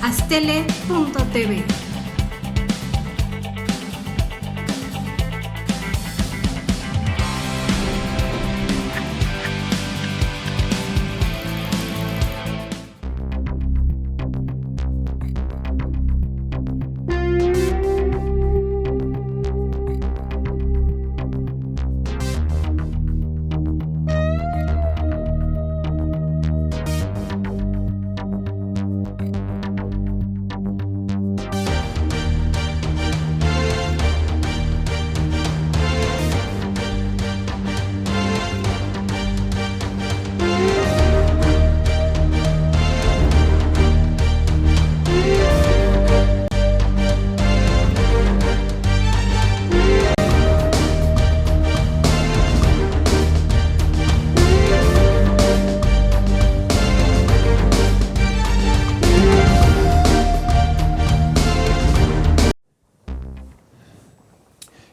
Astele.tv.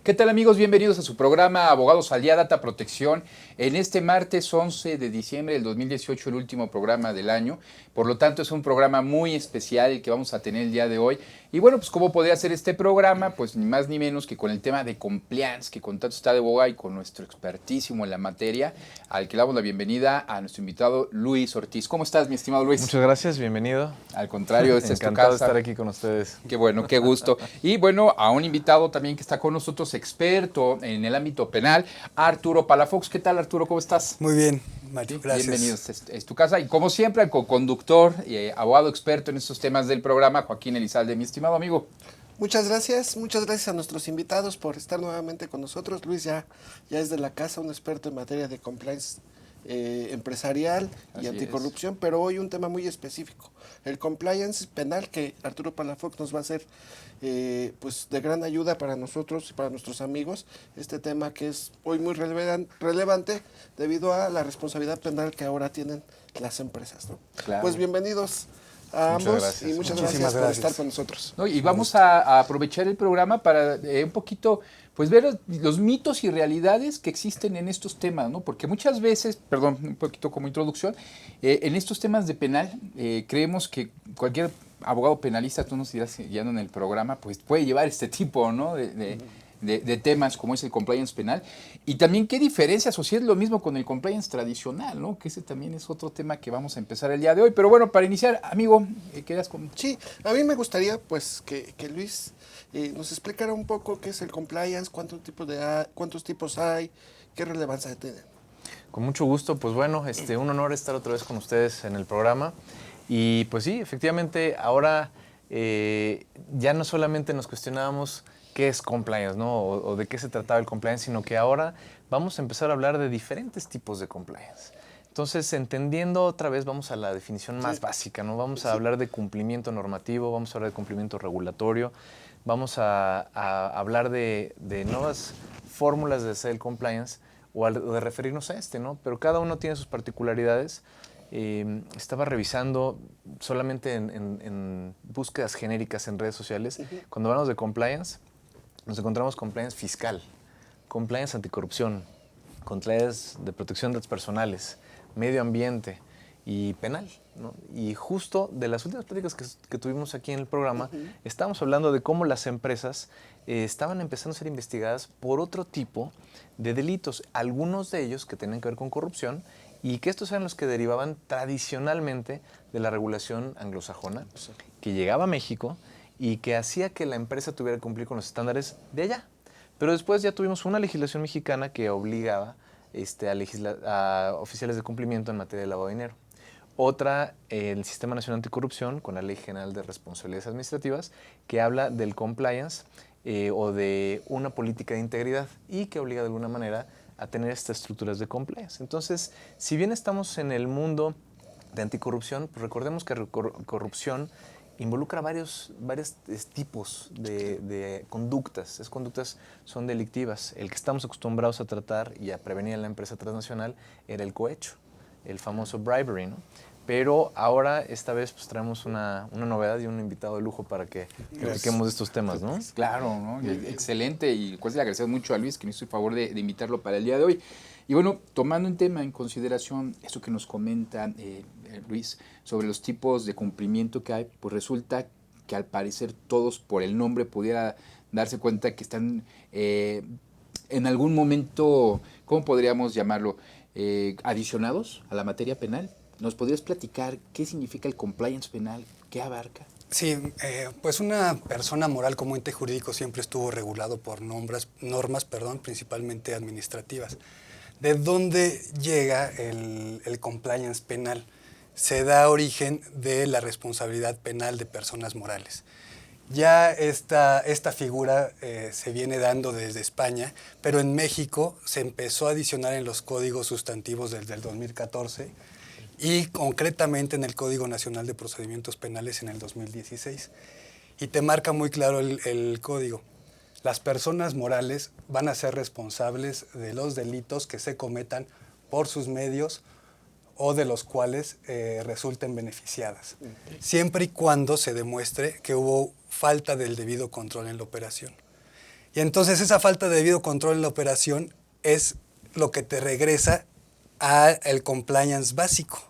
¿Qué tal, amigos? Bienvenidos a su programa Abogados al Día, Data Protección. En este martes 11 de diciembre del 2018, el último programa del año. Por lo tanto, es un programa muy especial el que vamos a tener el día de hoy. Y bueno, pues ¿cómo podría ser este programa? Pues ni más ni menos que con el tema de compliance, que con tanto está de boga, y con nuestro expertísimo en la materia, al que le damos la bienvenida a nuestro invitado Luis Ortiz. ¿Cómo estás, mi estimado Luis? Muchas gracias, bienvenido. Al contrario, esta es tu encantado de casa. estar aquí con ustedes. Qué bueno, qué gusto. Y bueno, a un invitado también que está con nosotros, experto en el ámbito penal, Arturo Palafox. ¿Qué tal, Arturo? ¿Cómo estás? Muy bien, Mario, gracias. Bienvenidos, es tu casa. Y como siempre, el co-conductor y abogado experto en estos temas del programa, Joaquín Elizalde, mi estimado amigo. Muchas gracias a nuestros invitados por estar nuevamente con nosotros. Luis ya es de la casa, un experto en materia de compliance empresarial y anticorrupción, pero hoy un tema muy específico, el compliance penal, que Arturo Palafox nos va a hacer pues de gran ayuda para nosotros y para nuestros amigos, este tema que es hoy muy relevante debido a la responsabilidad penal que ahora tienen las empresas, ¿no? Claro. Pues bienvenidos a ambos y muchas gracias por estar con nosotros. No, y vamos a aprovechar el programa para un poquito pues ver los mitos y realidades que existen en estos temas, ¿no? Porque muchas veces, perdón, un poquito como introducción, en estos temas de penal creemos que cualquier abogado penalista, tú nos dirás guiando en el programa, pues puede llevar este tipo, ¿no? de temas como es el compliance penal, y también qué diferencias, o si es lo mismo con el compliance tradicional, ¿no? Que ese también es otro tema que vamos a empezar el día de hoy. Pero bueno, para iniciar, amigo, ¿querías comentar? Sí, a mí me gustaría pues que Luis nos explicara un poco qué es el compliance, cuántos tipos hay, qué relevancia tienen. Con mucho gusto, pues bueno, un honor estar otra vez con ustedes en el programa. Y pues sí, efectivamente, ahora ya no solamente nos cuestionábamos qué es compliance, ¿no? O de qué se trataba el compliance, sino que ahora vamos a empezar a hablar de diferentes tipos de compliance. Entonces, entendiendo otra vez, vamos a la definición más básica, ¿no? Vamos a hablar de cumplimiento normativo, vamos a hablar de cumplimiento regulatorio, vamos a hablar de nuevas fórmulas de hacer el compliance o de referirnos a ¿no? Pero cada uno tiene sus particularidades. Estaba revisando solamente en búsquedas genéricas en redes sociales. Cuando hablamos de compliance, nos encontramos compliance fiscal, compliance anticorrupción, compliance de protección de datos personales, medio ambiente y penal, ¿no? Y justo de las últimas pláticas que tuvimos aquí en el programa, estábamos hablando de cómo las empresas estaban empezando a ser investigadas por otro tipo de delitos, algunos de ellos que tenían que ver con corrupción, y que estos eran los que derivaban tradicionalmente de la regulación anglosajona, que llegaba a México y que hacía que la empresa tuviera que cumplir con los estándares de allá. Pero después ya tuvimos una legislación mexicana que obligaba a oficiales de cumplimiento en materia de lavado de dinero. Otra, el Sistema Nacional Anticorrupción, con la Ley General de Responsabilidades Administrativas, que habla del compliance o de una política de integridad y que obliga de alguna manera a tener estas estructuras de compliance. Entonces, si bien estamos en el mundo de anticorrupción, pues recordemos que corrupción involucra varios tipos de conductas. Esas conductas son delictivas. El que estamos acostumbrados a tratar y a prevenir en la empresa transnacional era el cohecho, el famoso bribery, ¿no? Pero ahora, esta vez, pues traemos una novedad y un invitado de lujo para que platiquemos de estos temas, ¿no? Claro, ¿no? Excelente, y pues le agradecemos mucho a Luis, que me hizo el favor de invitarlo para el día de hoy. Y bueno, tomando un tema en consideración, eso que nos comenta Luis, sobre los tipos de cumplimiento que hay, pues resulta que al parecer todos por el nombre pudiera darse cuenta que están en algún momento, ¿cómo podríamos llamarlo? Adicionados a la materia penal. ¿Nos podrías platicar qué significa el compliance penal? ¿Qué abarca? Sí, pues una persona moral como ente jurídico siempre estuvo regulado por normas, principalmente administrativas. ¿De dónde llega el compliance penal? Se da origen de la responsabilidad penal de personas morales. Ya esta figura se viene dando desde España, pero en México se empezó a adicionar en los códigos sustantivos desde el 2014 y concretamente en el Código Nacional de Procedimientos Penales en el 2016. Y te marca muy claro el código. Las personas morales van a ser responsables de los delitos que se cometan por sus medios o de los cuales resulten beneficiadas, siempre y cuando se demuestre que hubo falta del debido control en la operación. Y entonces esa falta de debido control en la operación es lo que te regresa al compliance básico.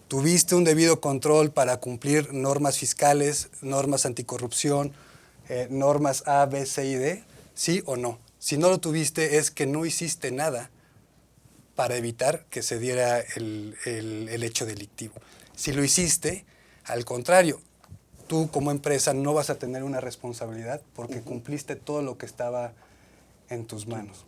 Tuviste un debido control para cumplir normas fiscales, normas anticorrupción, normas A, B, C y D, ¿sí o no? Si no lo tuviste es que no hiciste nada para evitar que se diera el hecho delictivo. Si lo hiciste, al contrario, tú como empresa no vas a tener una responsabilidad porque cumpliste todo lo que estaba en tus manos.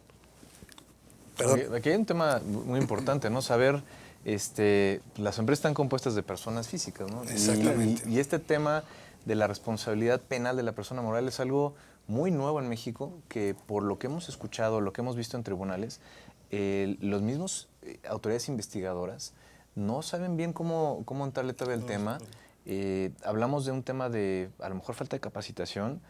Perdón. Aquí hay un tema muy importante, ¿no? Saber, las empresas están compuestas de personas físicas, ¿no? Exactamente. Y este tema de la responsabilidad penal de la persona moral es algo muy nuevo en México, que por lo que hemos escuchado, lo que hemos visto en tribunales, los mismos autoridades investigadoras no saben bien cómo entrarle todavía el tema. Hablamos de un tema de, a lo mejor, falta de capacitación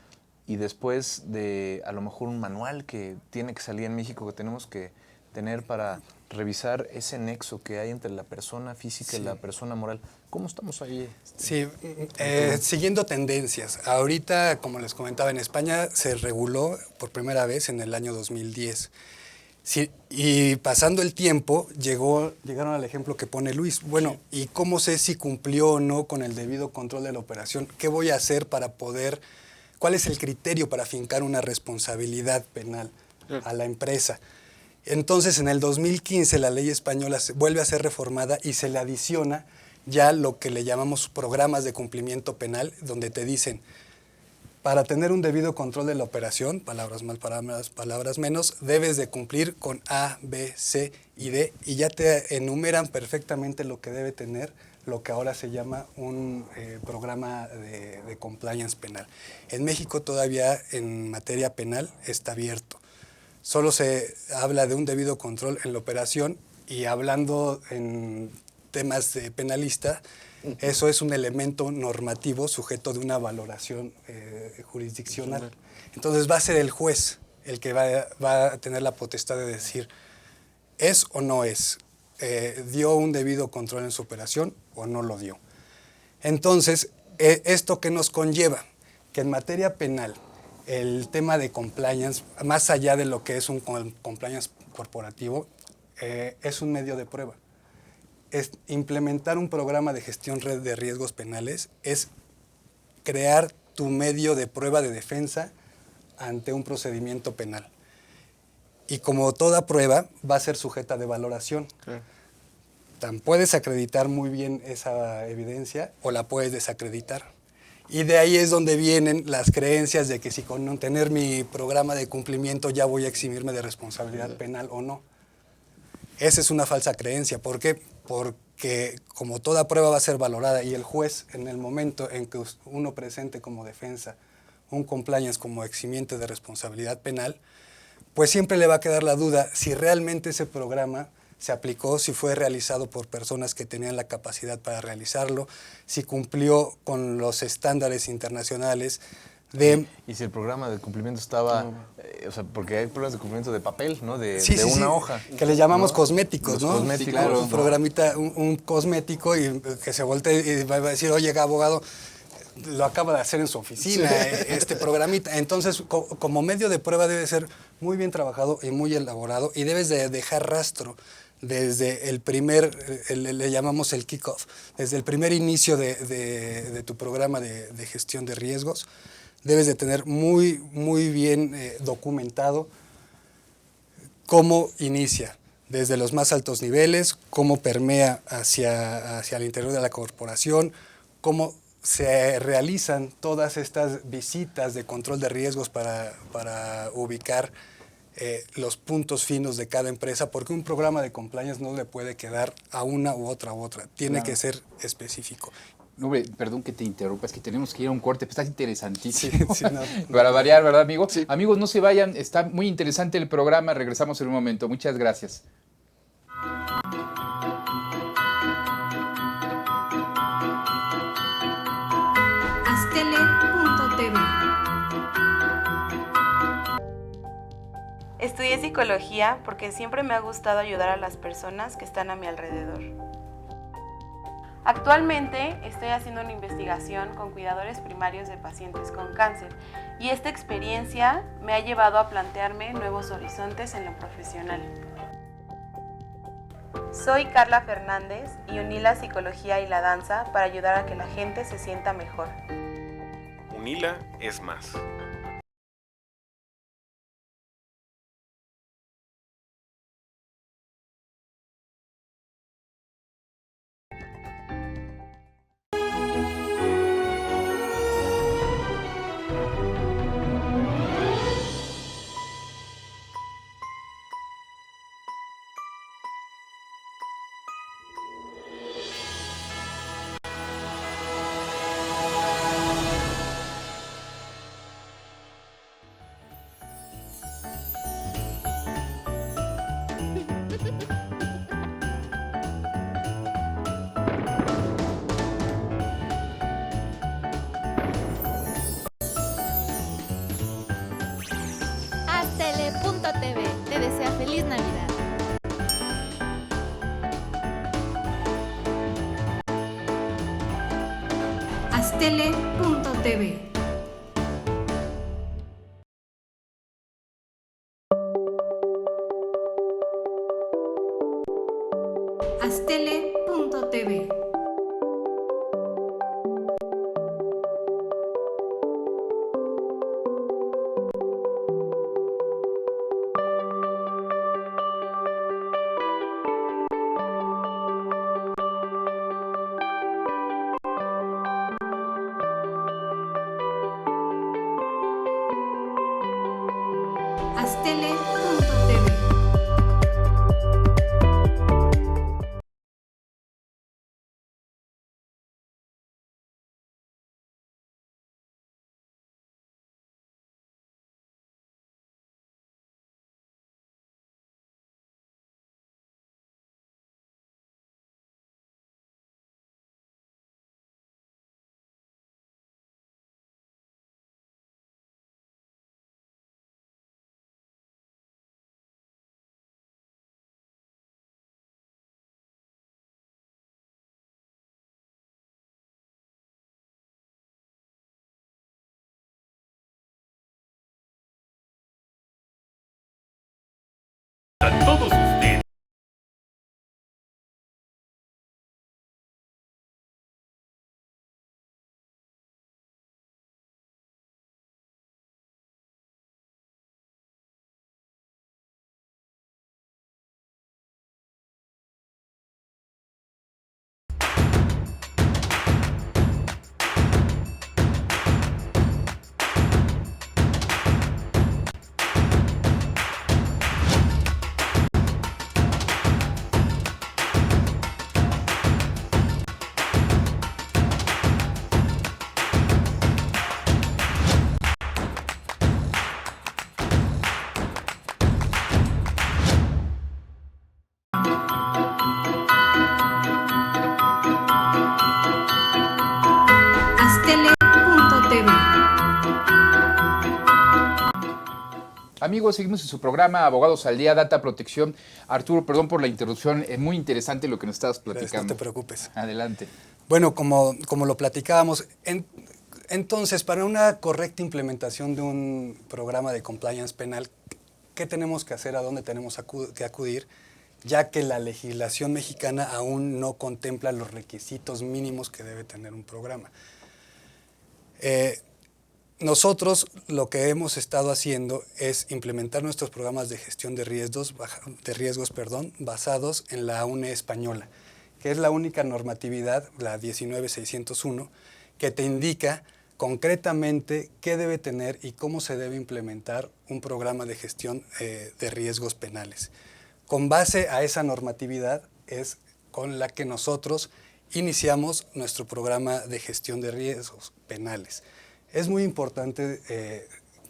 y después de, a lo mejor, un manual que tiene que salir en México que tenemos que tener para revisar ese nexo que hay entre la persona física y la persona moral. ¿Cómo estamos ahí? Sí, siguiendo tendencias. Ahorita, como les comentaba, en España se reguló por primera vez en el año 2010. Sí, y pasando el tiempo, llegaron al ejemplo que pone Luis. Bueno, ¿y cómo sé si cumplió o no con el debido control de la operación? ¿Qué voy a hacer para poder, cuál es el criterio para fincar una responsabilidad penal a la empresa? Entonces, en el 2015, la ley española vuelve a ser reformada y se le adiciona ya lo que le llamamos programas de cumplimiento penal, donde te dicen, para tener un debido control de la operación, palabras más, palabras menos, debes de cumplir con A, B, C y D, y ya te enumeran perfectamente lo que debe tener, lo que ahora se llama un programa de compliance penal. En México todavía en materia penal está abierto. Solo se habla de un debido control en la operación y hablando en temas de penalista, eso es un elemento normativo sujeto de una valoración jurisdiccional. Entonces va a ser el juez el que va a tener la potestad de decir ¿es o no es? ¿Dio un debido control en su operación o no lo dio? Entonces, ¿esto qué nos conlleva? Que en materia penal, el tema de compliance, más allá de lo que es un compliance corporativo, es un medio de prueba. Implementar un programa de gestión de riesgos penales es crear tu medio de prueba de defensa ante un procedimiento penal. Y como toda prueba, va a ser sujeta de valoración. Tan puedes acreditar muy bien esa evidencia o la puedes desacreditar. Y de ahí es donde vienen las creencias de que si con tener mi programa de cumplimiento ya voy a eximirme de responsabilidad penal o no. Esa es una falsa creencia. ¿Por qué? Porque como toda prueba va a ser valorada y el juez en el momento en que uno presente como defensa un compliance como eximiente de responsabilidad penal, pues siempre le va a quedar la duda si realmente ese programa se aplicó, si fue realizado por personas que tenían la capacidad para realizarlo, si cumplió con los estándares internacionales de... Y si el programa de cumplimiento estaba, o sea, porque hay programas de cumplimiento de papel, ¿no? De una hoja. Que le llamamos cosméticos, ¿no? Cosméticos, sí, claro, un programita, un cosmético y que se voltee y va a decir, oye, abogado, lo acaba de hacer en su oficina, este programita. Entonces, como medio de prueba debe ser muy bien trabajado y muy elaborado y debes de dejar rastro desde el primer, le llamamos el kickoff, desde el primer inicio de tu programa de gestión de riesgos. Debes de tener muy bien documentado cómo inicia, desde los más altos niveles, cómo permea hacia el interior de la corporación, cómo se realizan todas estas visitas de control de riesgos para ubicar los puntos finos de cada empresa, porque un programa de compliance no le puede quedar a una u otra. Tiene Claro. que ser específico. No, perdón que te interrumpa, es que tenemos que ir a un corte, pero está interesantísimo. Sí, no. Para variar, ¿verdad, amigo? Sí. Amigos, no se vayan, está muy interesante el programa, regresamos en un momento. Muchas gracias. Astele.tv. Estudié psicología porque siempre me ha gustado ayudar a las personas que están a mi alrededor. Actualmente estoy haciendo una investigación con cuidadores primarios de pacientes con cáncer y esta experiencia me ha llevado a plantearme nuevos horizontes en lo profesional. Soy Carla Fernández y uní la psicología y la danza para ayudar a que la gente se sienta mejor. UNILA es más. Astele.tv te desea feliz Navidad. Astele.tv. Astele.tv. Astele.tv. Astele.tv. Amigos, seguimos en su programa Abogados al Día, Data Protección. Arturo, perdón por la interrupción, es muy interesante lo que nos estabas No platicando. te preocupes. Adelante. Bueno, como lo platicábamos, Entonces, para una correcta implementación de un programa de compliance penal, ¿qué tenemos que hacer? ¿A dónde tenemos que acudir? Ya que la legislación mexicana aún no contempla los requisitos mínimos que debe tener un programa. Nosotros lo que hemos estado haciendo es implementar nuestros programas de gestión de riesgos, basados en la UNE española, que es la única normatividad, la 19601, que te indica concretamente qué debe tener y cómo se debe implementar un programa de gestión de riesgos penales. Con base a esa normatividad es con la que nosotros iniciamos nuestro programa de gestión de riesgos penales. Es muy importante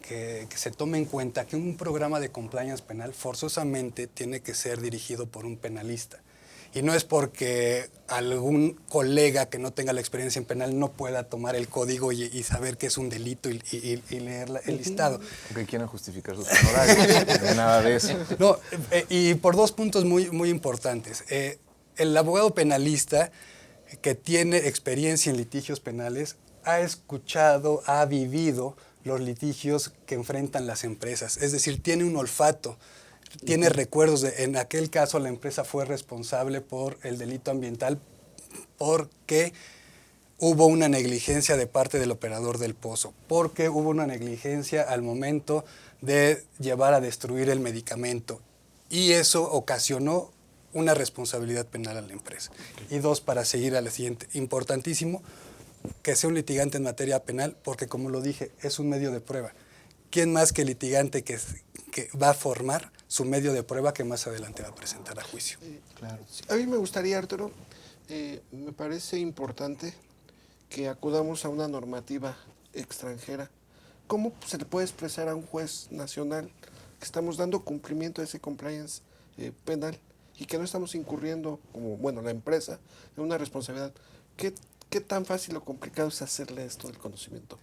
que se tome en cuenta que un programa de compliance penal forzosamente tiene que ser dirigido por un penalista. Y no es porque algún colega que no tenga la experiencia en penal no pueda tomar el código y saber que es un delito y leer el listado. Porque quieren justificar sus honorarios, no nada de eso. No, y por dos puntos muy importantes. El abogado penalista que tiene experiencia en litigios penales ha escuchado, ha vivido los litigios que enfrentan las empresas. Es decir, tiene un olfato, tiene recuerdos en aquel caso la empresa fue responsable por el delito ambiental porque hubo una negligencia de parte del operador del pozo, porque hubo una negligencia al momento de llevar a destruir el medicamento y eso ocasionó una responsabilidad penal a la empresa. Y dos, para seguir a la siguiente, importantísimo, que sea un litigante en materia penal, porque como lo dije, es un medio de prueba. ¿Quién más que el litigante que va a formar su medio de prueba que más adelante va a presentar a juicio? Claro. Sí, a mí me gustaría, Arturo, me parece importante que acudamos a una normativa extranjera. ¿Cómo se le puede expresar a un juez nacional que estamos dando cumplimiento a ese compliance penal y que no estamos incurriendo, como la empresa, en una responsabilidad? ¿Qué tan fácil o complicado es hacerle esto del conocimiento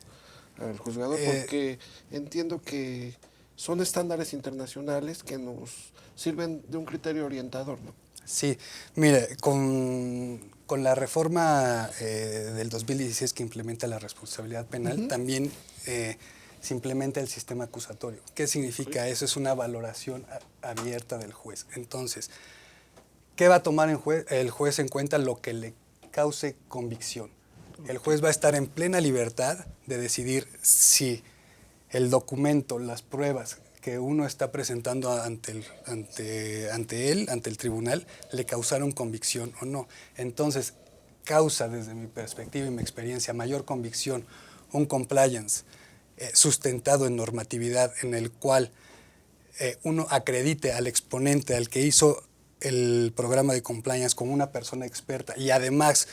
al juzgador? Porque entiendo que son estándares internacionales que nos sirven de un criterio orientador, ¿no? Sí, mire, con la reforma del 2016 que implementa la responsabilidad penal, también se implementa el sistema acusatorio. ¿Qué significa eso? Es una valoración abierta del juez. Entonces, ¿qué va a tomar el juez en cuenta? Lo que le cause convicción. El juez va a estar en plena libertad de decidir si el documento, las pruebas que uno está presentando ante el tribunal, le causaron convicción o no. Entonces, causa desde mi perspectiva y mi experiencia mayor convicción un compliance sustentado en normatividad en el cual uno acredite al exponente, al que hizo el programa de compliance como una persona experta y además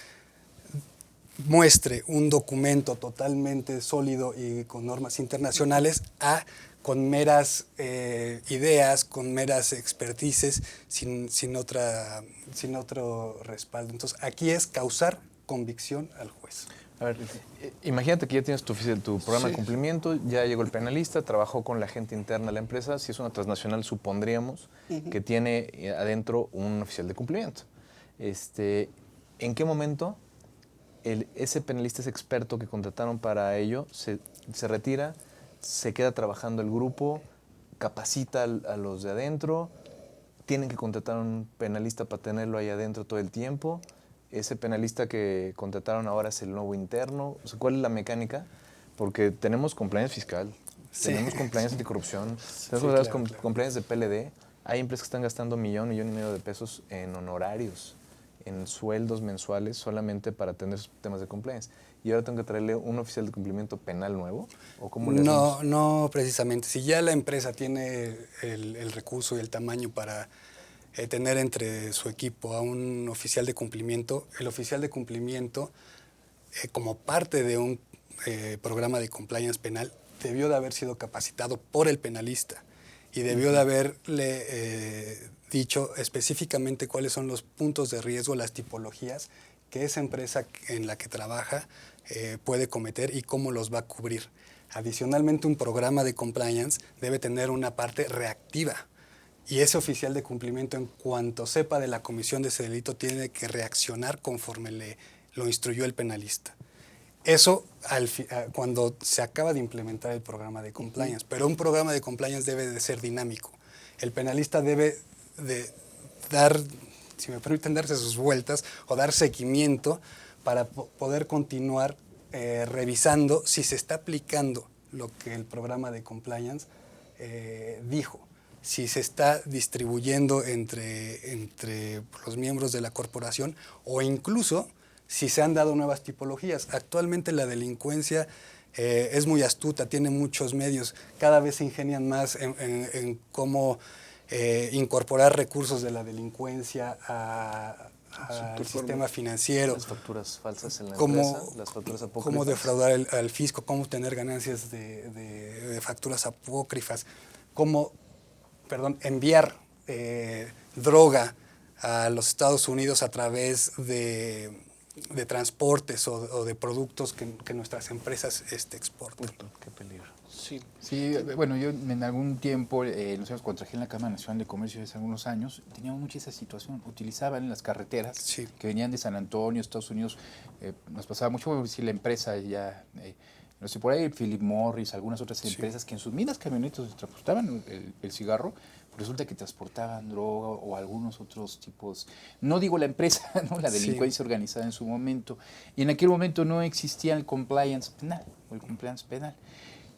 muestre un documento totalmente sólido y con normas internacionales con meras ideas, con meras expertices, sin otro respaldo. Entonces, aquí es causar convicción al juez. A ver, imagínate que ya tienes tu programa de cumplimiento, ya llegó el penalista, trabajó con la gente interna de la empresa. Si es una transnacional, supondríamos que tiene adentro un oficial de cumplimiento. ¿En qué momento ese penalista, ese experto que contrataron para ello, se retira, se queda trabajando el grupo, capacita a los de adentro, tienen que contratar a un penalista para tenerlo ahí adentro todo el tiempo? Ese penalista que contrataron ahora es el nuevo interno. O sea, ¿cuál es la mecánica? Porque tenemos compliance fiscal, tenemos compliance anticorrupción, tenemos compliance de PLD. Hay empresas que están gastando millón y medio de pesos en honorarios, en sueldos mensuales solamente para tener temas de compliance. ¿Y ahora tengo que traerle un oficial de cumplimiento penal nuevo? ¿O cómo le hacemos? No, precisamente. Si ya la empresa tiene el recurso y el tamaño para tener entre su equipo a un oficial de cumplimiento, el oficial de cumplimiento, como parte de un programa de compliance penal, debió de haber sido capacitado por el penalista y debió de haberle dicho específicamente cuáles son los puntos de riesgo, las tipologías que esa empresa en la que trabaja puede cometer y cómo los va a cubrir. Adicionalmente, un programa de compliance debe tener una parte reactiva. Y ese oficial de cumplimiento, en cuanto sepa de la comisión de ese delito, tiene que reaccionar conforme lo instruyó el penalista. Eso cuando se acaba de implementar el programa de compliance. Pero un programa de compliance debe de ser dinámico. El penalista debe de dar, si me permiten, darse sus vueltas o dar seguimiento para poder continuar revisando si se está aplicando lo que el programa de compliance dijo, si se está distribuyendo entre los miembros de la corporación o incluso si se han dado nuevas tipologías. Actualmente la delincuencia es muy astuta, tiene muchos medios, cada vez se ingenian más en cómo incorporar recursos de la delincuencia al sistema financiero. Las facturas falsas en la Cómo, empresa, las facturas apócrifas. Cómo defraudar al fisco, cómo obtener ganancias de facturas apócrifas, cómo enviar droga a los Estados Unidos a través de transportes o de productos que nuestras empresas exportan. Qué peligro. Sí. Sí, bueno, yo en algún tiempo, nos trabajé en la Cámara Nacional de Comercio hace algunos años, teníamos mucha esa situación. Utilizaban las carreteras Sí. que venían de San Antonio, Estados Unidos. Nos pasaba mucho, si la empresa ya, no sé, por ahí Philip Morris, algunas otras empresas que en sus mismas camionetas transportaban el cigarro, resulta que transportaban droga o algunos otros tipos, no digo la empresa, ¿no? La delincuencia organizada en su momento, y en aquel momento no existía el compliance penal o el compliance penal.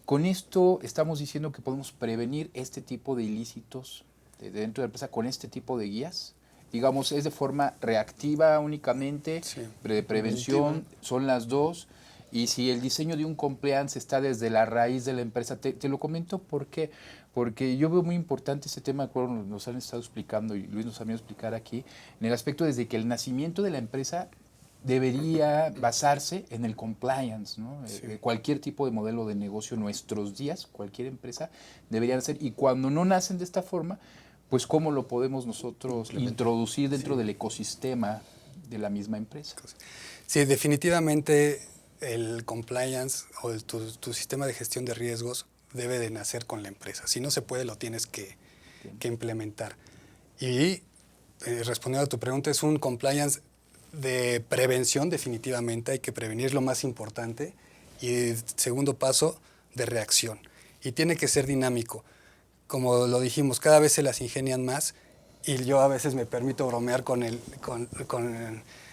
Con esto estamos diciendo que podemos prevenir este tipo de ilícitos dentro de la empresa con este tipo de guías. Digamos, es de forma reactiva únicamente, de prevención, son las dos. Y si el diseño de un compliance está desde la raíz de la empresa, te lo comento porque yo veo muy importante ese tema, nos han estado explicando y Luis nos ha venido a explicar aquí, en el aspecto desde que el nacimiento de la empresa debería basarse en el compliance, ¿no? Cualquier tipo de modelo de negocio en nuestros días, cualquier empresa debería hacer, y cuando no nacen de esta forma, pues cómo lo podemos nosotros introducir dentro del ecosistema de la misma empresa. Sí, definitivamente el compliance o tu sistema de gestión de riesgos debe de nacer con la empresa. Si no se puede, lo tienes que implementar. Y respondiendo a tu pregunta, es un compliance de prevención, definitivamente, hay que prevenir, lo más importante. Y segundo paso, de reacción. Y tiene que ser dinámico. Como lo dijimos, cada vez se las ingenian más y yo a veces me permito bromear con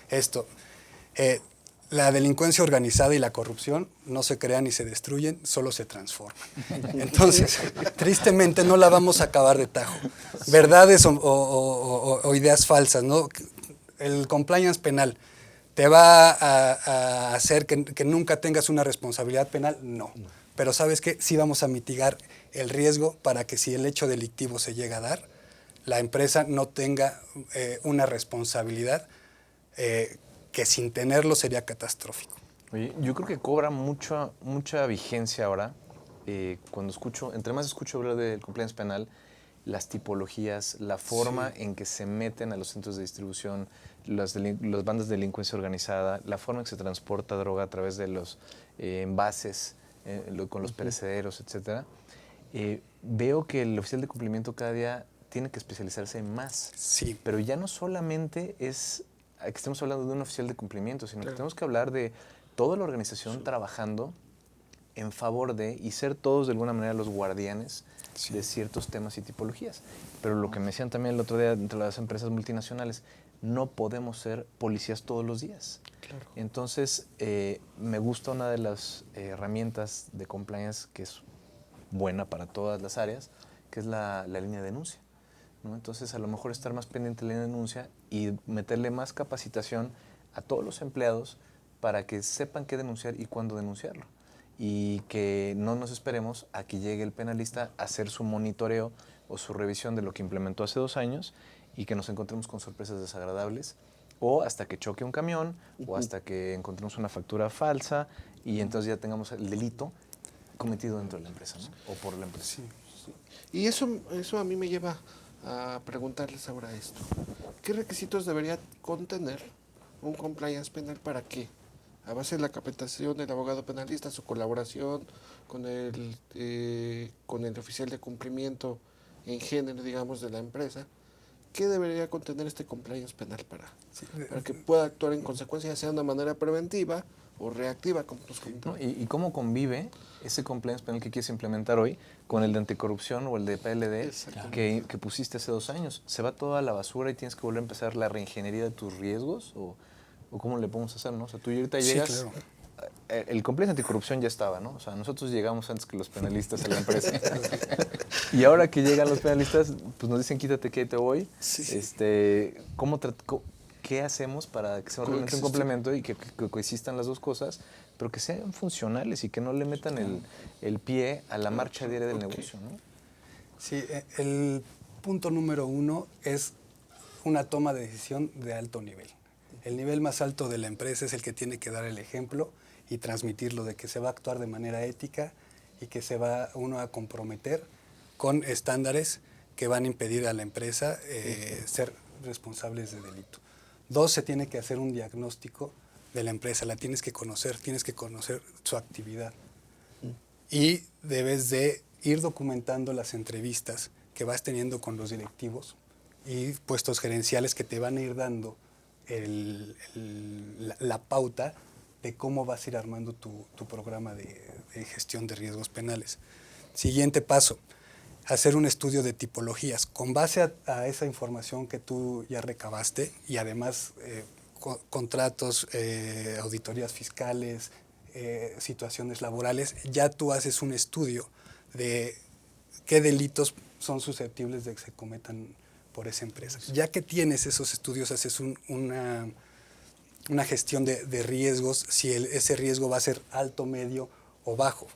esto. La delincuencia organizada y la corrupción no se crean ni se destruyen, solo se transforman. Entonces, tristemente no la vamos a acabar de tajo. Verdades o ideas falsas, ¿no? El compliance penal te va a hacer que nunca tengas una responsabilidad penal, no. Pero ¿sabes qué? Sí vamos a mitigar el riesgo para que si el hecho delictivo se llega a dar, la empresa no tenga una responsabilidad que sin tenerlo sería catastrófico. Oye, yo creo que cobra mucha vigencia ahora cuando entre más escucho hablar del compliance penal, las tipologías, la forma en que se meten a los centros de distribución, las bandas de delincuencia organizada, la forma en que se transporta droga a través de los envases, con los perecederos, etc. Veo que el oficial de cumplimiento cada día tiene que especializarse más. Sí. Pero ya no solamente es que estemos hablando de un oficial de cumplimiento, sino que tenemos que hablar de toda la organización trabajando en favor de, y ser todos de alguna manera los guardianes de ciertos temas y tipologías. Pero lo que me decían también el otro día entre las empresas multinacionales, no podemos ser policías todos los días. Claro. Entonces, me gusta una de las herramientas de compliance que es buena para todas las áreas, que es la línea de denuncia, ¿no? Entonces, a lo mejor estar más pendiente de la línea de denuncia y meterle más capacitación a todos los empleados para que sepan qué denunciar y cuándo denunciarlo. Y que no nos esperemos a que llegue el penalista a hacer su monitoreo o su revisión de lo que implementó hace 2 años y que nos encontremos con sorpresas desagradables, o hasta que choque un camión, o hasta que encontremos una factura falsa y entonces ya tengamos el delito cometido dentro de la empresa, ¿no? O por la empresa. Sí. Y eso a mí me lleva a preguntarles ahora esto. ¿Qué requisitos debería contener un compliance penal para que, a base de la capacitación del abogado penalista, su colaboración con el oficial de cumplimiento en género, digamos, de la empresa, ¿qué debería contener este compliance penal para que pueda actuar en consecuencia, ya sea de una manera preventiva o reactiva, como nos comentaba? ¿No? ¿Y cómo convive ese compliance penal que quieres implementar hoy con el de anticorrupción o el de PLD que pusiste hace 2 años? ¿Se va toda a la basura y tienes que volver a empezar la reingeniería de tus riesgos? ¿O cómo le podemos hacer, no? O sea, tú ahorita llegas... Sí, claro. El compliance anticorrupción ya estaba, ¿no? O sea, nosotros llegamos antes que los penalistas a la empresa. Y ahora que llegan los penalistas, pues nos dicen quítate que te voy. Sí. ¿Qué hacemos para que sea realmente un complemento y que coexistan las dos cosas, pero que sean funcionales y que no le metan el pie a la marcha diaria del negocio, ¿no? Sí, el punto número 1 es una toma de decisión de alto nivel. El nivel más alto de la empresa es el que tiene que dar el ejemplo y transmitirlo de que se va a actuar de manera ética y que se va uno a comprometer con estándares que van a impedir a la empresa ser responsables de delito. 2, se tiene que hacer un diagnóstico de la empresa, la tienes que conocer su actividad. Y debes de ir documentando las entrevistas que vas teniendo con los directivos y puestos gerenciales que te van a ir dando la pauta de cómo vas a ir armando tu programa de gestión de riesgos penales. Siguiente paso, hacer un estudio de tipologías. Con base a esa información que tú ya recabaste y además contratos, auditorías fiscales, situaciones laborales, ya tú haces un estudio de qué delitos son susceptibles de que se cometan por esa empresa. Ya que tienes esos estudios, haces una gestión de riesgos, si ese riesgo va a ser alto, medio o bajo.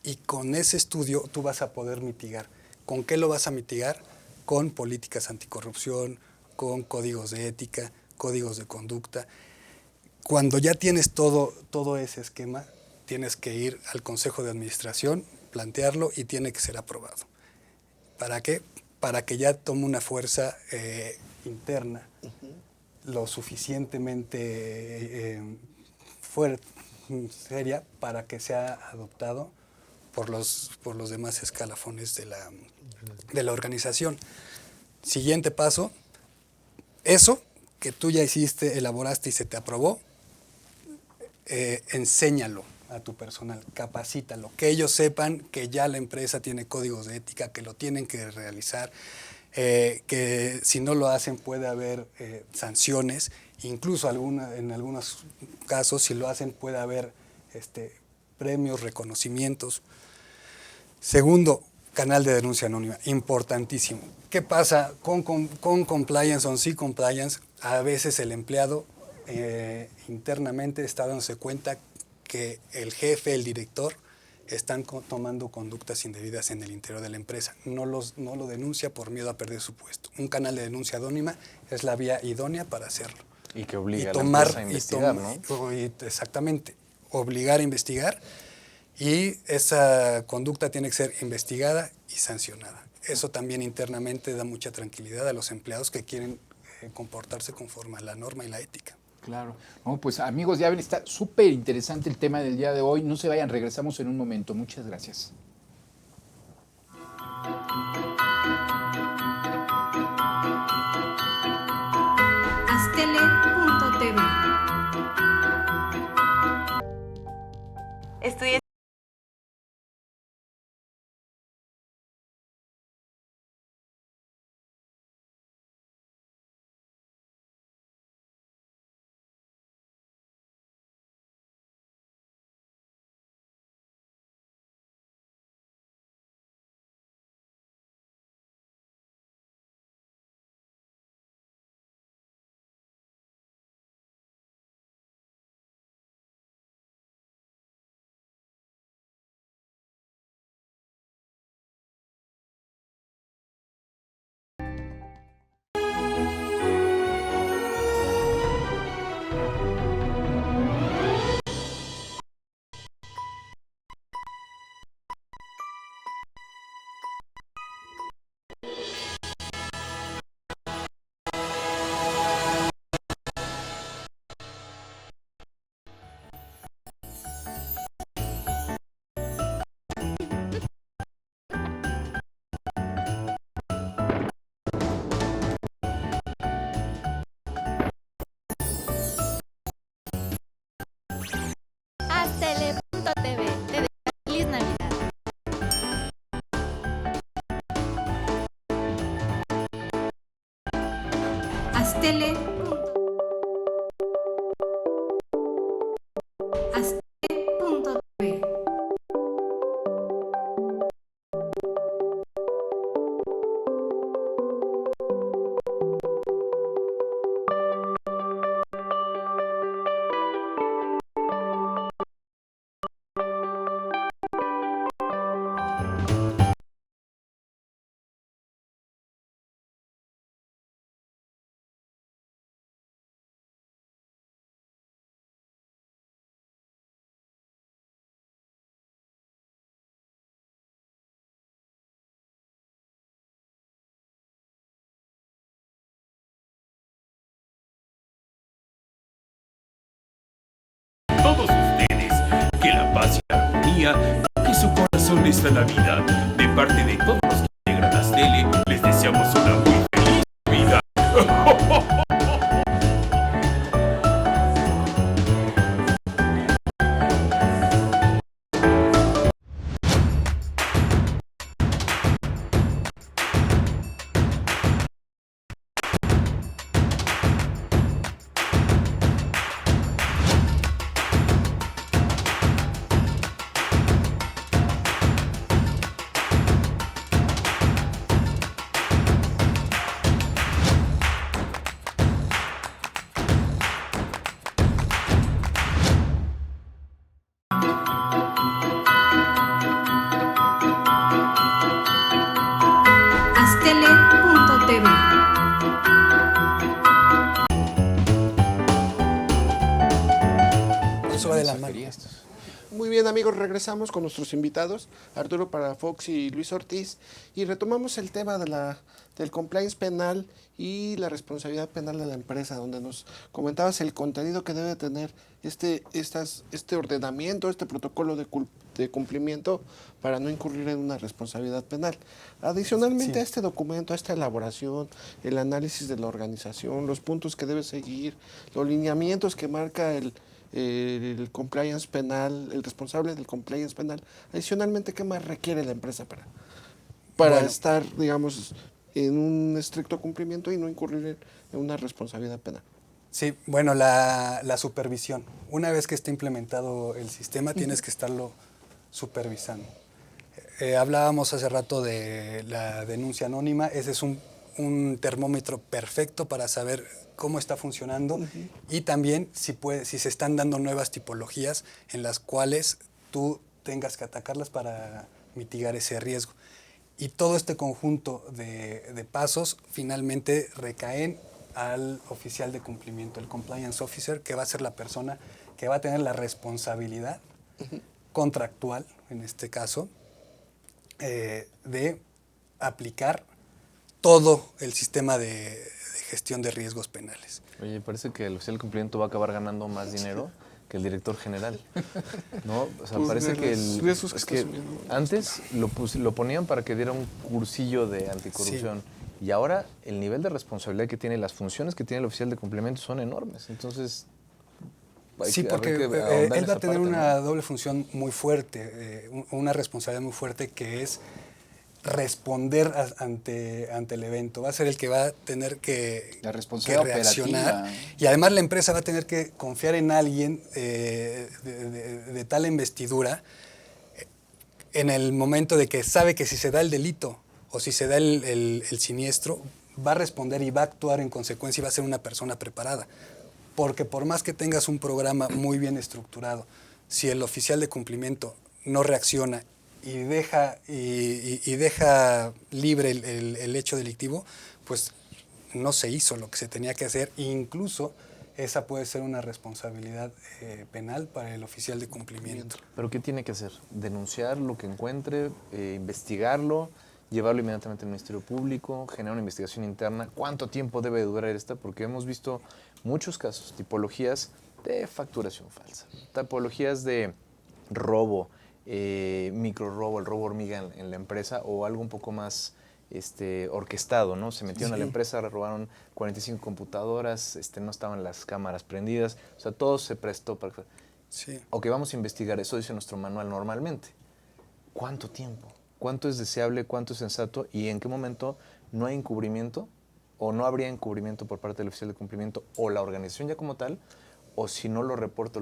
Y con ese estudio tú vas a poder mitigar. ¿Con qué lo vas a mitigar? Con políticas anticorrupción, con códigos de ética, códigos de conducta. Cuando ya tienes todo ese esquema, tienes que ir al Consejo de Administración, plantearlo y tiene que ser aprobado. ¿Para qué? Para que ya tome una fuerza interna lo suficientemente seria para que sea adoptado por los demás escalafones de la organización. Siguiente paso, eso que tú ya hiciste, elaboraste y se te aprobó, enséñalo a tu personal, capacítalo, que ellos sepan que ya la empresa tiene códigos de ética, que lo tienen que realizar, que si no lo hacen puede haber sanciones, incluso en algunos casos si lo hacen puede haber premios, reconocimientos. Segundo, canal de denuncia anónima, importantísimo. ¿Qué pasa con compliance o sin compliance? A veces el empleado internamente está dándose cuenta que el jefe, el director, están tomando conductas indebidas en el interior de la empresa. No lo denuncia por miedo a perder su puesto. Un canal de denuncia anónima es la vía idónea para hacerlo. Y que obliga a la empresa a investigar, ¿no? Exactamente, obligar a investigar, y esa conducta tiene que ser investigada y sancionada. Eso también internamente da mucha tranquilidad a los empleados que quieren comportarse conforme a la norma y la ética. Claro. No, pues amigos, ya ven, está súper interesante el tema del día de hoy. No se vayan, regresamos en un momento. Muchas gracias. Astele.tv. Estudié Astele. Astele.tv. Todos ustedes, que la paz y la armonía toque su corazón esta Navidad. De parte de todos los que integran Astele, les deseamos una muy feliz Navidad. Astele.tv. Eso va de la mano. Muy bien, amigos, regresamos con nuestros invitados, Arturo Palafox y Luis Ortiz, y retomamos el tema del compliance penal y la responsabilidad penal de la empresa, donde nos comentabas el contenido que debe tener este ordenamiento, este protocolo de cumplimiento para no incurrir en una responsabilidad penal. Adicionalmente a este documento, a esta elaboración, el análisis de la organización, los puntos que debe seguir, los lineamientos que marca el compliance penal, el responsable del compliance penal. Adicionalmente, ¿qué más requiere la empresa para estar, digamos, en un estricto cumplimiento y no incurrir en una responsabilidad penal? Sí, bueno, la supervisión. Una vez que esté implementado el sistema, tienes que estarlo supervisando. Hablábamos hace rato de la denuncia anónima. Ese es un termómetro perfecto para saber cómo está funcionando y también si se están dando nuevas tipologías en las cuales tú tengas que atacarlas para mitigar ese riesgo. Y todo este conjunto de pasos finalmente recaen al oficial de cumplimiento, el compliance officer, que va a ser la persona que va a tener la responsabilidad contractual, en este caso, de aplicar todo el sistema de gestión de riesgos penales. Oye, parece que el oficial de cumplimiento va a acabar ganando más dinero que el director general, ¿no? O sea, Pues parece que es que antes lo ponían para que diera un cursillo de anticorrupción y ahora el nivel de responsabilidad que tiene, las funciones que tiene el oficial de cumplimiento son enormes. Entonces, sí, porque él va a tener una doble función muy fuerte, una responsabilidad muy fuerte, que es responder ante el evento. Va a ser el que va a tener que reaccionar. Y además la empresa va a tener que confiar en alguien de tal investidura en el momento de que sabe que si se da el delito o si se da el siniestro, va a responder y va a actuar en consecuencia y va a ser una persona preparada. Porque por más que tengas un programa muy bien estructurado, si el oficial de cumplimiento no reacciona y deja libre el hecho delictivo, pues no se hizo lo que se tenía que hacer. Incluso esa puede ser una responsabilidad penal para el oficial de cumplimiento. ¿Pero qué tiene que hacer? ¿Denunciar lo que encuentre, investigarlo, llevarlo inmediatamente al Ministerio Público, generar una investigación interna? ¿Cuánto tiempo debe durar esta? Porque hemos visto muchos casos, tipologías de facturación falsa, tipologías de robo, microrobo, el robo hormiga en la empresa, o algo un poco más orquestado, ¿no? Se metieron a la empresa, robaron 45 computadoras, no estaban las cámaras prendidas, o sea, todo se prestó para... Ok, vamos a investigar, eso dice nuestro manual normalmente. ¿Cuánto tiempo? ¿Cuánto es deseable? ¿Cuánto es sensato? ¿Y en qué momento no hay encubrimiento o no habría encubrimiento por parte del oficial de cumplimiento o la organización ya como tal, o si no lo reporta.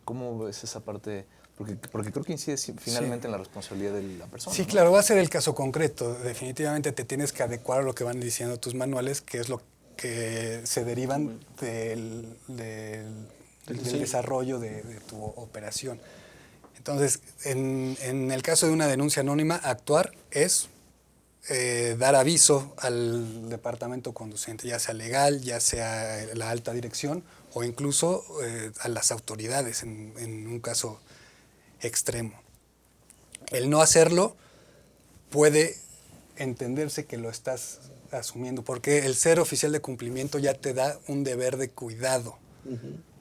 ¿Cómo ves esa parte? Porque creo que incide finalmente en la responsabilidad de la persona. Sí, ¿no? claro, va a ser el caso concreto. Definitivamente te tienes que adecuar a lo que van diciendo tus manuales, que es lo que se derivan del desarrollo de tu operación. Entonces, en el caso de una denuncia anónima, actuar es dar aviso al departamento conducente, ya sea legal, ya sea la alta dirección o incluso a las autoridades en un caso extremo. El no hacerlo puede entenderse que lo estás asumiendo, porque el ser oficial de cumplimiento ya te da un deber de cuidado,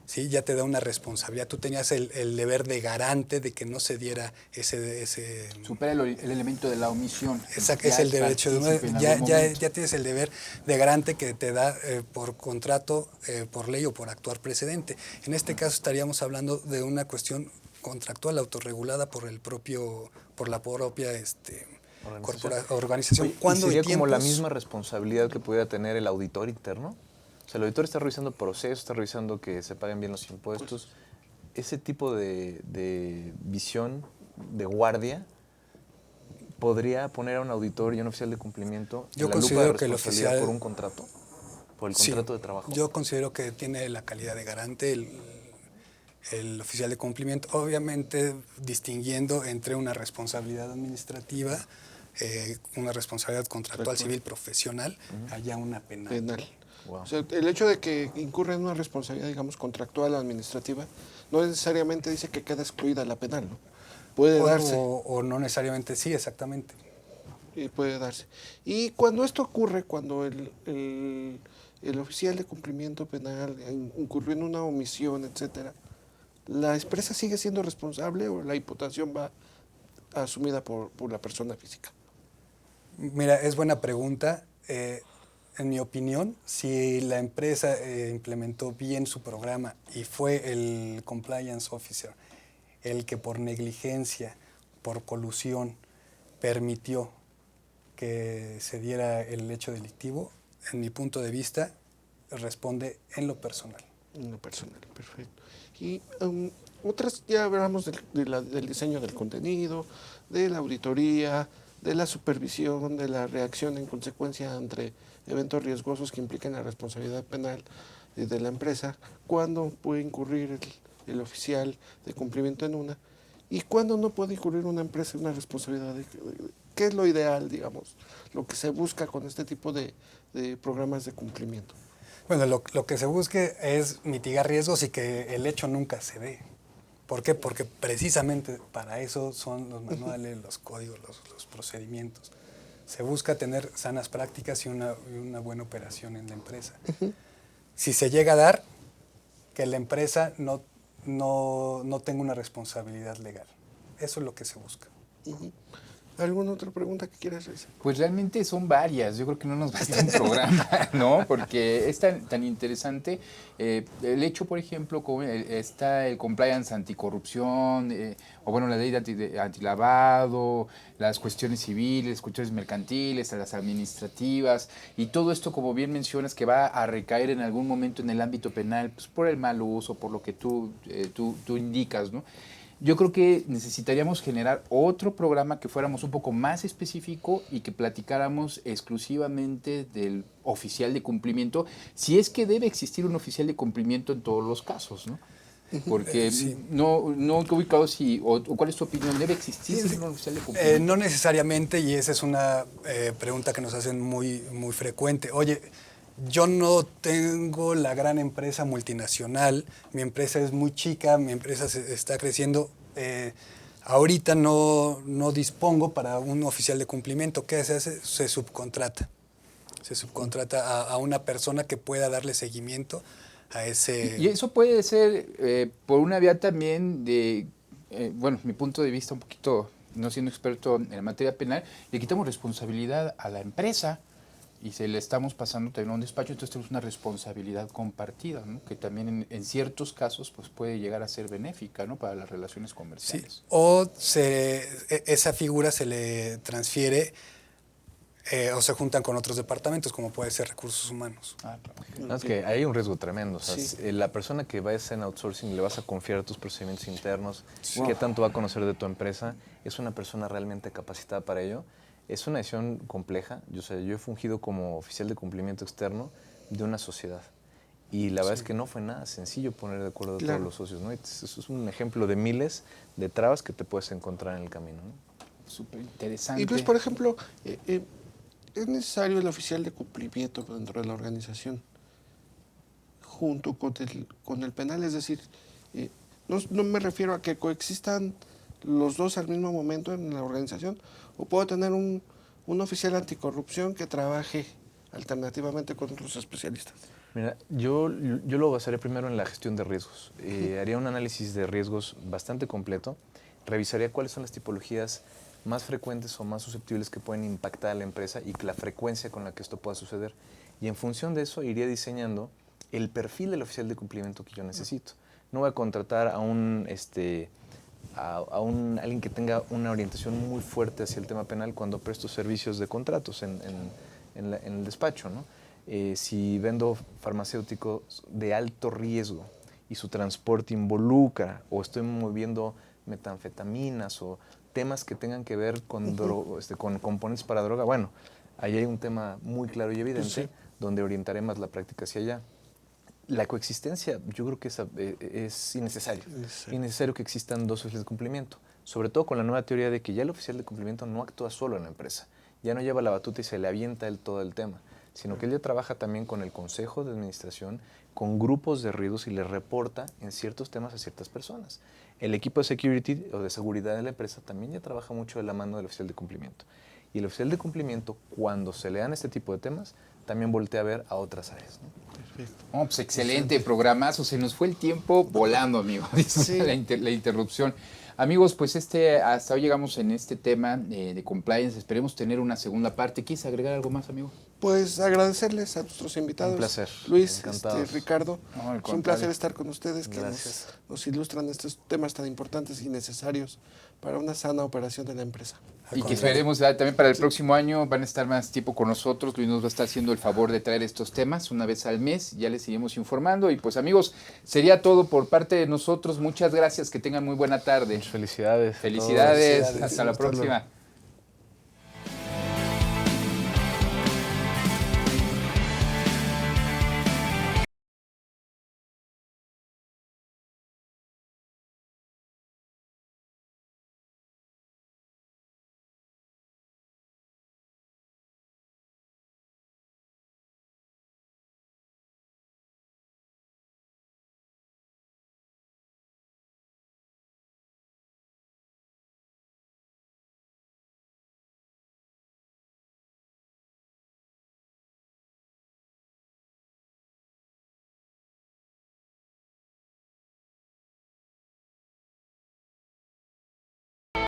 ¿sí? Ya te da una responsabilidad. Tú tenías el deber de garante de que no se diera ese Supera el elemento de la omisión. Exacto, es el derecho ya tienes el deber de garante que te da por contrato, por ley o por actuar precedente. En este caso estaríamos hablando de una cuestión contractual autorregulada por la propia organización. Oye, ¿Cuándo ¿y sería y como la tiempos? misma responsabilidad que pudiera tener el auditor interno? O sea, el auditor está revisando procesos, está revisando que se paguen bien los impuestos. Ese tipo de visión, de guardia, ¿podría poner a un auditor y a un oficial de cumplimiento Yo en la lupa de considero que el responsabilidad oficial- por un contrato? ¿Por el Sí, contrato de trabajo? yo considero que tiene la calidad de garante el oficial de cumplimiento, obviamente distinguiendo entre una responsabilidad administrativa, una responsabilidad contractual civil profesional, allá una penal. Penal. Wow. O sea, el hecho de que incurra en una responsabilidad, digamos, contractual o administrativa, no necesariamente dice que queda excluida la penal, ¿no? Puede darse. O no necesariamente, sí, exactamente. Puede darse. Y cuando esto ocurre, cuando el oficial de cumplimiento penal incurrió en una omisión, etcétera, ¿la empresa sigue siendo responsable o la imputación va asumida por la persona física? Mira, es buena pregunta. En mi opinión, si la empresa implementó bien su programa y fue el compliance officer el que por negligencia, por colusión, permitió que se diera el hecho delictivo, en mi punto de vista, responde en lo personal. En lo personal, perfecto. Y otras, ya hablamos del diseño del contenido, de la auditoría, de la supervisión, de la reacción en consecuencia ante eventos riesgosos que impliquen la responsabilidad penal de la empresa, cuándo puede incurrir el oficial de cumplimiento en una y cuándo no puede incurrir una empresa en una responsabilidad. ¿Qué es lo ideal, digamos, lo que se busca con este tipo de programas de cumplimiento? Bueno, lo que se busque es mitigar riesgos y que el hecho nunca se dé. ¿Por qué? Porque precisamente para eso son los manuales, los códigos, los procedimientos. Se busca tener sanas prácticas y una buena operación en la empresa. Si se llega a dar, que la empresa no tenga una responsabilidad legal. Eso es lo que se busca. ¿Alguna otra pregunta que quieras hacer? Pues realmente son varias, yo creo que no nos basta un programa, ¿no? Porque es tan interesante. El hecho, por ejemplo, como está el compliance anticorrupción, o bueno, la ley de antilavado, las cuestiones civiles, cuestiones mercantiles, las administrativas, y todo esto, como bien mencionas, que va a recaer en algún momento en el ámbito penal, pues por el mal uso, por lo que tú indicas, ¿no? Yo creo que necesitaríamos generar otro programa que fuéramos un poco más específico y que platicáramos exclusivamente del oficial de cumplimiento, si es que debe existir un oficial de cumplimiento en todos los casos, ¿no? Porque Sí. no he ubicado o cuál es tu opinión, ¿debe existir un oficial de cumplimiento? No necesariamente, y esa es una pregunta que nos hacen muy, muy frecuente. Oye, yo no tengo la gran empresa multinacional, mi empresa es muy chica, mi empresa está creciendo. Ahorita no dispongo para un oficial de cumplimiento. ¿Qué se hace? Se subcontrata. Se subcontrata a una persona que pueda darle seguimiento a ese... Y eso puede ser por una vía también de, bueno, mi punto de vista un poquito, no siendo experto en la materia penal, le quitamos responsabilidad a la empresa y se le estamos pasando también a un despacho, entonces tenemos una responsabilidad compartida, ¿no? Que también en ciertos casos pues, puede llegar a ser benéfica, ¿no? Para las relaciones comerciales. Sí. O esa figura se le transfiere o se juntan con otros departamentos, como puede ser recursos humanos. No, es que hay un riesgo tremendo. O sea, Sí. la persona que vayas en outsourcing le vas a confiar tus procedimientos internos, qué tanto va a conocer de tu empresa, es una persona realmente capacitada para ello. Es una decisión compleja. Yo he fungido como oficial de cumplimiento externo de una sociedad. Y la verdad es que no fue nada sencillo poner de acuerdo a todos los socios, ¿no? Eso es un ejemplo de miles de trabas que te puedes encontrar en el camino, ¿no? Súper interesante. Y Luis, por ejemplo, ¿es necesario el oficial de cumplimiento dentro de la organización junto con el penal? Es decir, no me refiero a que coexistan los dos al mismo momento en la organización, o puedo tener un oficial anticorrupción que trabaje alternativamente con otros especialistas. Mira, yo lo basaría primero en la gestión de riesgos. Haría un análisis de riesgos bastante completo, revisaría cuáles son las tipologías más frecuentes o más susceptibles que pueden impactar a la empresa y la frecuencia con la que esto pueda suceder. Y en función de eso iría diseñando el perfil del oficial de cumplimiento que yo necesito. No voy a contratar a alguien que tenga una orientación muy fuerte hacia el tema penal cuando presto servicios de contratos en el despacho, ¿no? Si vendo farmacéuticos de alto riesgo y su transporte involucra, o estoy moviendo metanfetaminas o temas que tengan que ver con, con componentes para droga, bueno, ahí hay un tema muy claro y evidente donde orientaré más la práctica hacia allá. La coexistencia, yo creo que es innecesario. Es innecesario que existan dos oficiales de cumplimiento, sobre todo con la nueva teoría de que ya el oficial de cumplimiento no actúa solo en la empresa, ya no lleva la batuta y se le avienta todo el tema, sino que él ya trabaja también con el consejo de administración, con grupos de riesgos y le reporta en ciertos temas a ciertas personas. El equipo de security o de seguridad de la empresa también ya trabaja mucho de la mano del oficial de cumplimiento. Y el oficial de cumplimiento, cuando se le dan este tipo de temas, también voltea a ver a otras áreas, ¿no? Perfecto. Oh, pues excelente programazo. Se nos fue el tiempo volando, amigo. Sí. la interrupción. Amigos, pues hasta hoy llegamos en este tema de compliance. Esperemos tener una segunda parte. ¿Quieres agregar algo más, amigo? Pues agradecerles a nuestros invitados. Un placer. Luis, Encantados. Ricardo, No, al es un contrario. placer estar con ustedes que Gracias. nos ilustran estos temas tan importantes y necesarios para una sana operación de la empresa. Y que esperemos también para el próximo año van a estar más tiempo con nosotros. Luis nos va a estar haciendo el favor de traer estos temas una vez al mes. Ya les seguimos informando. Y pues amigos, sería todo por parte de nosotros. Muchas gracias. Que tengan muy buena tarde. Felicidades. Felicidades. Felicidades. Hasta la Hasta luego. próxima.